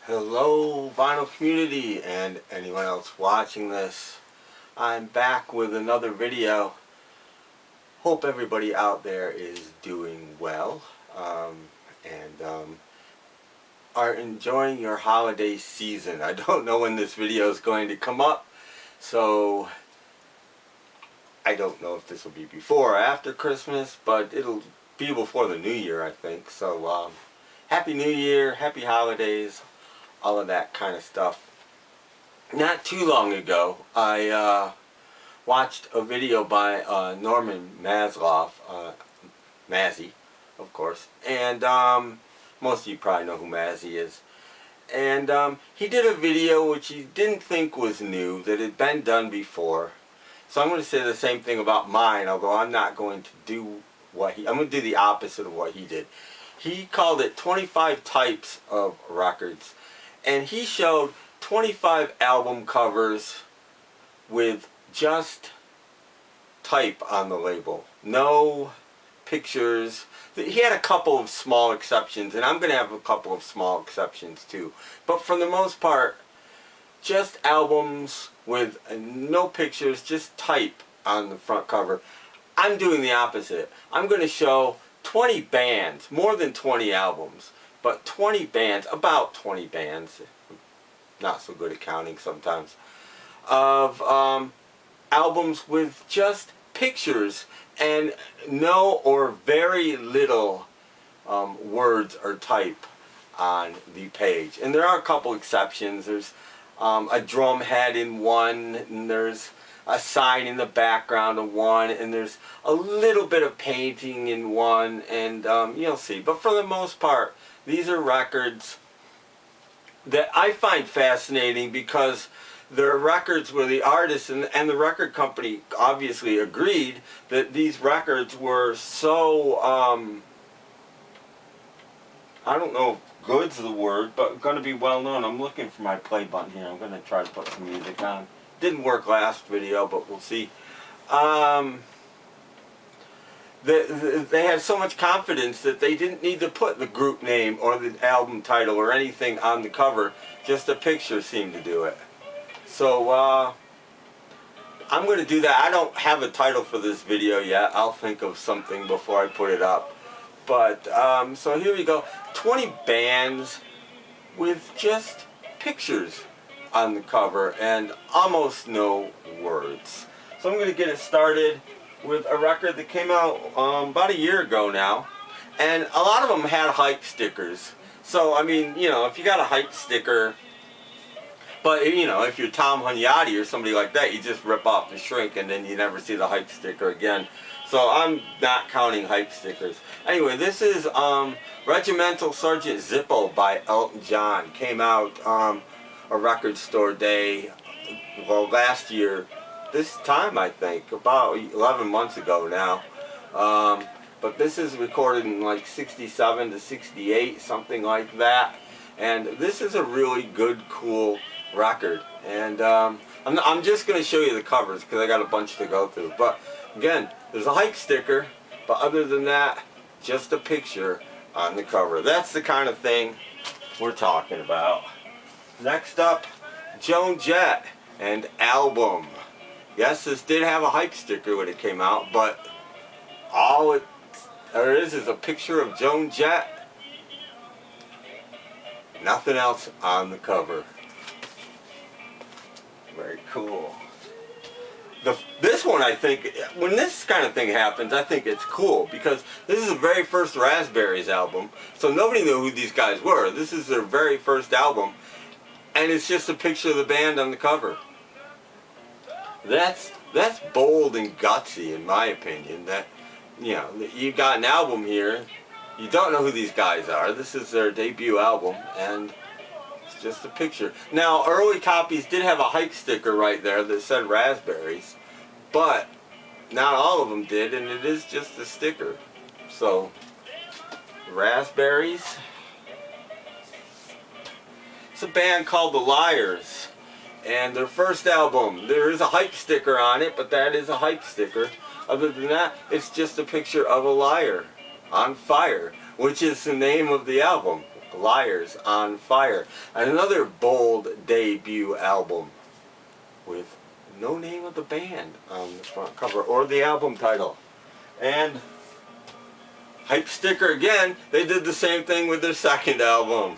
Hello vinyl community and anyone else watching this. I'm back with another video. Hope everybody out there is doing well and are enjoying your holiday season. I don't know when this video is going to come up, so I don't know if this will be before or after Christmas, but it'll be before the New Year, I think. So Happy New Year, Happy Holidays, all of that kind of stuff. Not too long ago, I watched a video by Norman Maslow, Mazzy, of course, and most of you probably know who Mazzy is. And he did a video which he didn't think was new, that had been done before. So I'm going to say the same thing about mine, although I'm not going to do I'm going to do the opposite of what he did. He called it 25 types of records. And he showed 25 album covers with just type on the label. No pictures. He had a couple of small exceptions, and I'm going to have a couple of small exceptions too. But for the most part, just albums with no pictures, just type on the front cover. I'm doing the opposite. I'm going to show 20 bands, more than 20 albums. But 20 bands, about 20 bands, not so good at counting sometimes, of albums with just pictures and no or very little words or type on the page. And there are a couple exceptions. There's a drum head in one, and there's a sign in the background of one, and there's a little bit of painting in one, and you'll see. But for the most part, these are records that I find fascinating because they're records where the artist and the record company obviously agreed that these records were so, I don't know if good's the word, but going to be well known. I'm looking for my play button here. I'm going to try to put some music on. Didn't work last video, but we'll see. They had so much confidence that they didn't need to put the group name or the album title or anything on the cover. Just a picture seemed to do it. So I'm going to do that. I don't have a title for this video yet. I'll think of something before I put it up. But so here we go. 20 bands with just pictures on the cover and almost no words. So I'm going to get it started with a record that came out about a year ago now, and a lot of them had hype stickers. So I mean, you know, if you got a hype sticker, but you know, if you're Tom Hunyadi or somebody like that, you just rip off the shrink and then you never see the hype sticker again. So I'm not counting hype stickers. Anyway, this is Regimental Sergeant Zippo by Elton John. Came out a record store day, well, last year this time, I think, about 11 months ago now. But this is recorded in like 67 to 68, something like that. And this is a really good, cool record. And I'm just going to show you the covers because I got a bunch to go through. But again, there's a hype sticker, but other than that, just a picture on the cover. That's the kind of thing we're talking about. Next up, Joan Jett and Album. Yes, this did have a hype sticker when it came out, but all there is a picture of Joan Jett. Nothing else on the cover. Very cool. This one, I think, when this kind of thing happens, I think it's cool because this is the very first Raspberries album, so nobody knew who these guys were. This is their very first album, and it's just a picture of the band on the cover. That's bold and gutsy, in my opinion. That, you know, you got an album here, you don't know who these guys are. This is their debut album, and it's just a picture. Now, early copies did have a hype sticker right there that said Raspberries, but not all of them did, and it is just a sticker. So, Raspberries. It's a band called The Liars. And their first album, there is a hype sticker on it, but that is a hype sticker. Other than that, it's just a picture of a liar on fire, which is the name of the album, Liars on Fire. And another bold debut album with no name of the band on the front cover or the album title. And hype sticker again, they did the same thing with their second album.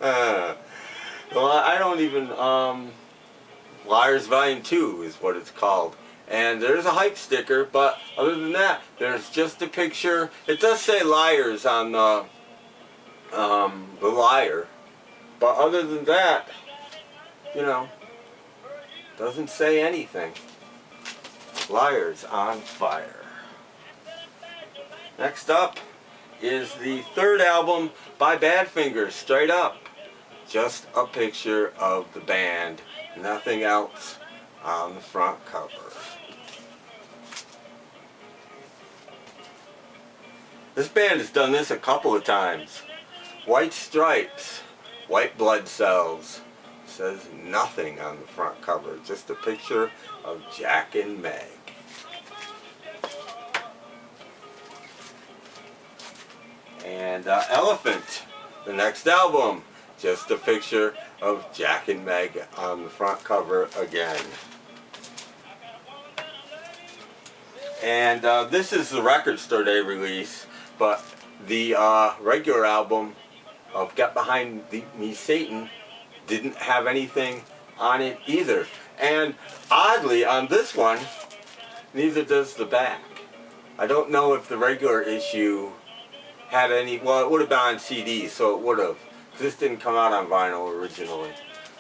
Well, I don't even, Liars Volume 2 is what it's called. And there's a hype sticker, but other than that, there's just a picture. It does say Liars on the Liar. But other than that, you know, doesn't say anything. Liars on Fire. Next up is the third album by Badfinger, Straight Up. Just a picture of the band, nothing else on the front cover. This band has done this a couple of times. White Stripes, White Blood Cells. Says nothing on the front cover, just a picture of Jack and Meg. And Elephant, the next album, just a picture of Jack and Meg on the front cover again. And this is the Record Store Day release, but the regular album of Get Behind Me Satan didn't have anything on it either. And oddly, on this one, neither does the back. I don't know if the regular issue had any, well, it would have been on CD, so it would have. This didn't come out on vinyl originally.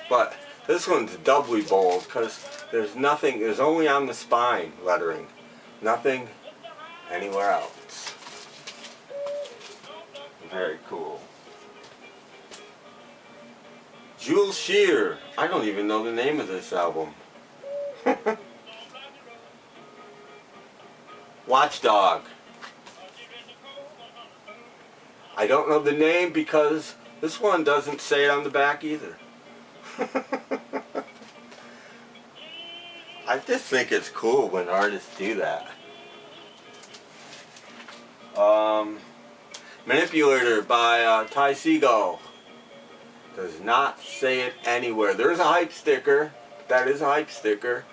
But this one's doubly bold because there's nothing, there's only on the spine lettering. Nothing anywhere else. Very cool. Jules Shear. I don't even know the name of this album. Watchdog. I don't know the name because this one doesn't say it on the back either. I just think it's cool when artists do that. Manipulator by Ty Segall. Does not say it anywhere. There's a hype sticker. That is a hype sticker.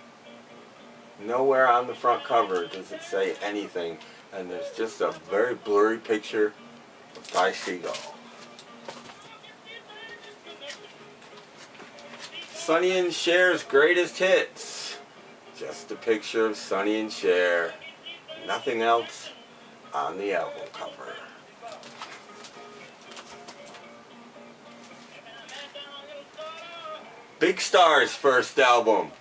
Nowhere on the front cover does it say anything. And there's just a very blurry picture of Ty Segall. Sonny and Cher's Greatest Hits. Just a picture of Sonny and Cher. Nothing else on the album cover. Big Star's first album.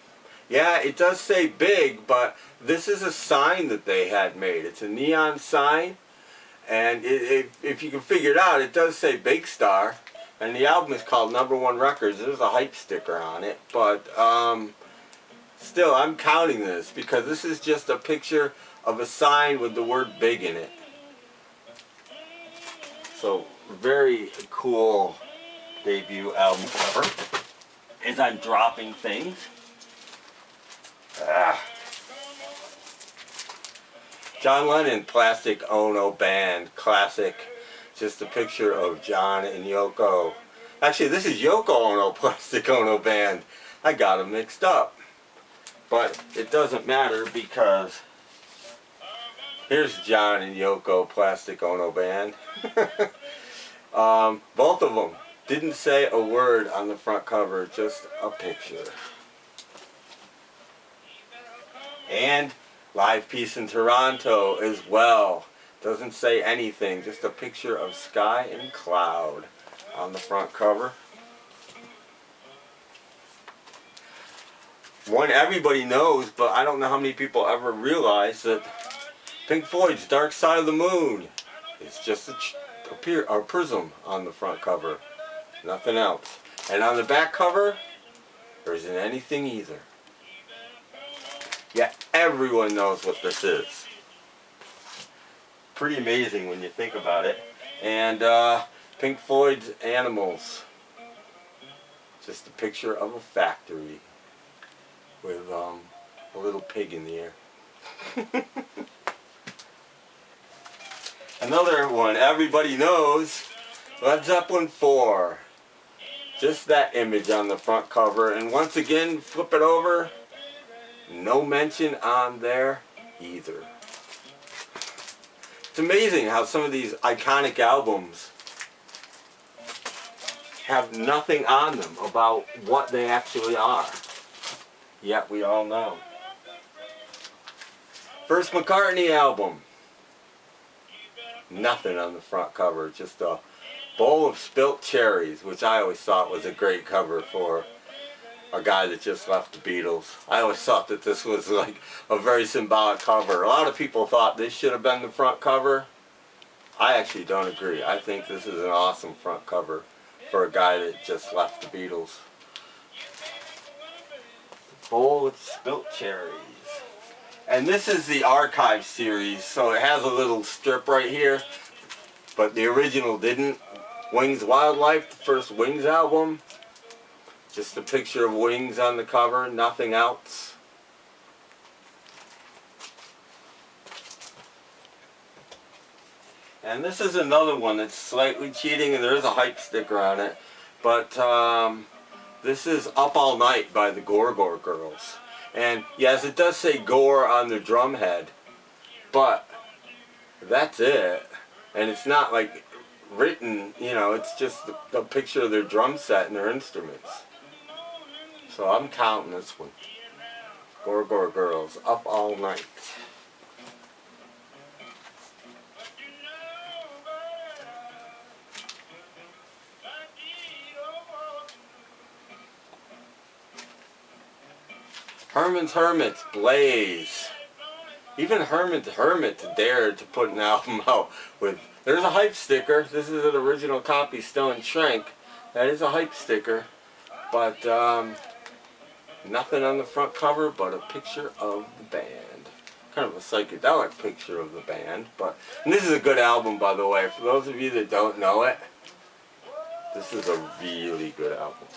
Yeah, it does say Big, but this is a sign that they had made. It's a neon sign, and if you can figure it out, it does say Big Star, and the album is called Number One Records. There's a hype sticker on it, but still, I'm counting this because this is just a picture of a sign with the word Big in it. So, very cool debut album cover. As I'm dropping things. John Lennon, Plastic Ono Band, classic. Just a picture of John and Yoko. Actually, this is Yoko Ono, Plastic Ono Band. I got them mixed up. But it doesn't matter because here's John and Yoko, Plastic Ono Band. Both of them. Didn't say a word on the front cover, just a picture. And Live Peace in Toronto as well. Doesn't say anything, just a picture of sky and cloud on the front cover. One everybody knows, but I don't know how many people ever realize that Pink Floyd's Dark Side of the Moon is just a prism on the front cover. Nothing else. And on the back cover, there isn't anything either. Yeah, everyone knows what this is. Pretty amazing when you think about it. And Pink Floyd's Animals. Just a picture of a factory with a little pig in the air. Another one everybody knows. Led Zeppelin 4. Just that image on the front cover. And once again, flip it over. No mention on there either. It's amazing how some of these iconic albums have nothing on them about what they actually are. Yet we all know. First McCartney album. Nothing on the front cover. Just a bowl of spilt cherries, which I always thought was a great cover for a guy that just left the Beatles. I always thought that this was like a very symbolic cover. A lot of people thought this should have been the front cover. I actually don't agree. I think this is an awesome front cover for a guy that just left the Beatles. Bowl of spilt cherries. And this is the Archive series, so it has a little strip right here, but the original didn't. Wings Wildlife, the first Wings album. Just a picture of Wings on the cover, nothing else. And this is another one that's slightly cheating, and there is a hype sticker on it. But this is Up All Night by the Gore Gore Girls. And yes, it does say Gore on the drum head, but that's it. And it's not like written, you know, it's just the picture of their drum set and their instruments. So I'm counting this one. Gore Gore Girls, Up All Night. Herman's Hermits, Blaze. Even Herman's Hermits dared to put an album out with... There's a hype sticker. This is an original copy, still in shrink. That is a hype sticker. But nothing on the front cover but a picture of the band. Kind of a psychedelic picture of the band. And this is a good album, by the way. For those of you that don't know it, this is a really good album.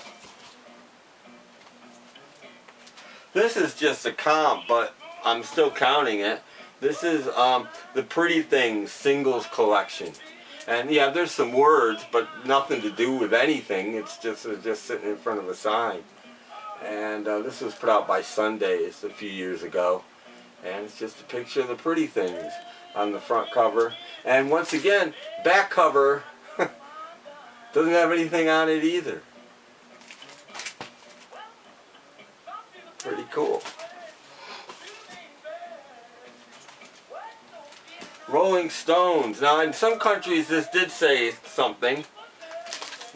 This is just a comp, but I'm still counting it. This is the Pretty Things singles collection. And yeah, there's some words, but nothing to do with anything. It's just sitting in front of a sign. And this was put out by Sundays a few years ago. And it's just a picture of the Pretty Things on the front cover. And once again, back cover doesn't have anything on it either. Pretty cool. Rolling Stones. Now in some countries this did say something.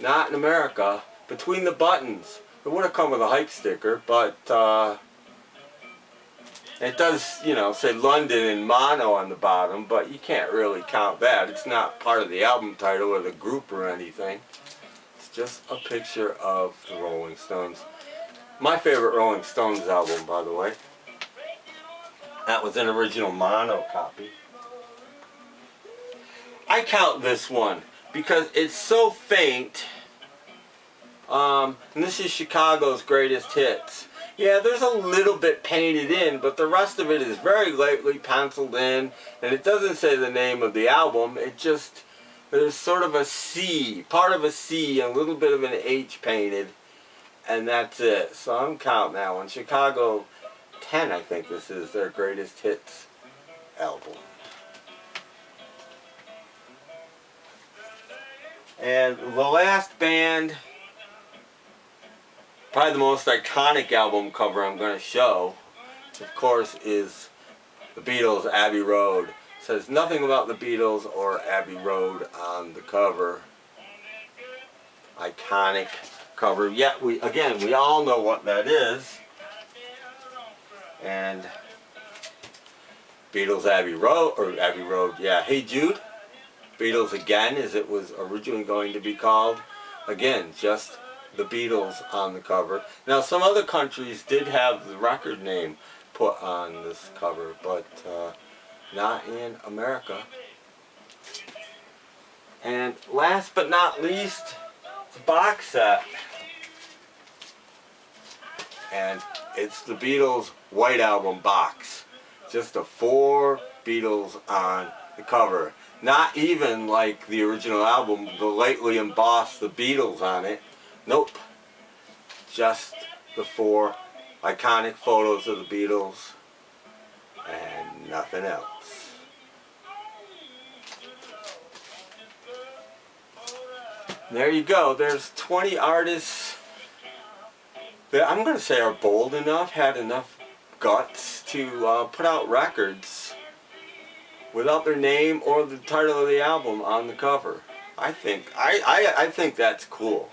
Not in America. Between the Buttons. It would have come with a hype sticker, but it does, you know, say London in mono on the bottom, but you can't really count that. It's not part of the album title or the group or anything. It's just a picture of the Rolling Stones. My favorite Rolling Stones album, by the way. That was an original mono copy. I count this one because it's so faint. And this is Chicago's Greatest Hits. Yeah, there's a little bit painted in, but the rest of it is very lightly penciled in. And it doesn't say the name of the album. It just, there's sort of a C, part of a C, and a little bit of an H painted. And that's it. So I'm counting that one. Chicago 10, I think this is their Greatest Hits album. And the last band, probably the most iconic album cover I'm going to show, of course, is the Beatles' Abbey Road. It says nothing about the Beatles or Abbey Road on the cover. Iconic cover. Yet we all know what that is. And Beatles Abbey Road, yeah. Hey Jude, Beatles Again, as it was originally going to be called. Again, just the Beatles on the cover. Now some other countries did have the record name put on this cover, but not in America. And last but not least, the box set. And it's the Beatles White Album box. Just the 4 Beatles on the cover. Not even like the original album, the lightly embossed The Beatles on it. Nope. Just the 4 iconic photos of the Beatles and nothing else. There you go. There's 20 artists that I'm going to say are bold enough, had enough guts to put out records without their name or the title of the album on the cover. I think that's cool.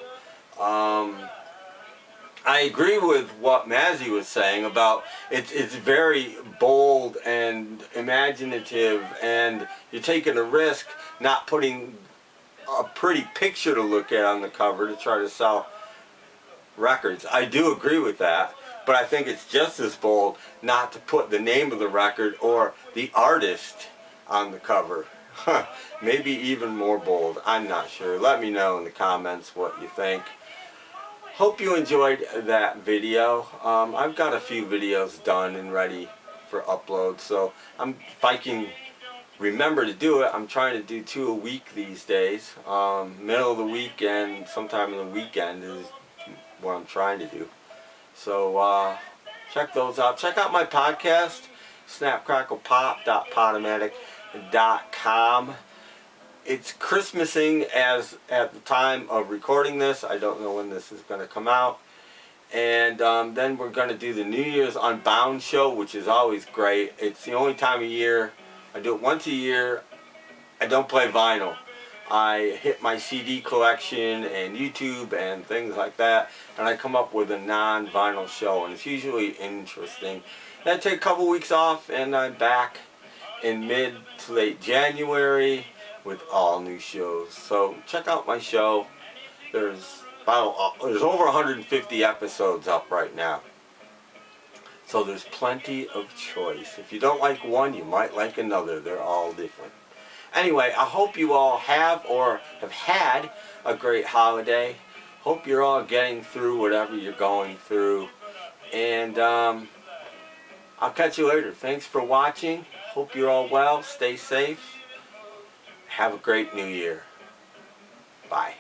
I agree with what Mazzy was saying about it's very bold and imaginative, and you're taking a risk not putting a pretty picture to look at on the cover to try to sell records. I do agree with that, but I think it's just as bold not to put the name of the record or the artist on the cover. Maybe even more bold. I'm not sure. Let me know in the comments what you think. Hope you enjoyed that video. I've got a few videos done and ready for upload, so if I can remember to do it, I'm trying to do 2 a week these days. Middle of the week and sometime in the weekend is what I'm trying to do. So check those out. Check out my podcast, snapcracklepop.podomatic.com. It's Christmasing as at the time of recording this. I don't know when this is going to come out. And then we're going to do the New Year's Unbound show, which is always great. It's the only time of year. I do it once a year. I don't play vinyl. I hit my CD collection and YouTube and things like that, and I come up with a non-vinyl show, and it's usually interesting. Then I take a couple weeks off, and I'm back in mid to late January with all new shows. So check out my show. There's over 150 episodes up right now. So there's plenty of choice. If you don't like one, you might like another. They're all different. Anyway, I hope you all have or have had a great holiday. Hope you're all getting through whatever you're going through. And I'll catch you later. Thanks for watching. Hope you're all well. Stay safe. Have a great new year. Bye.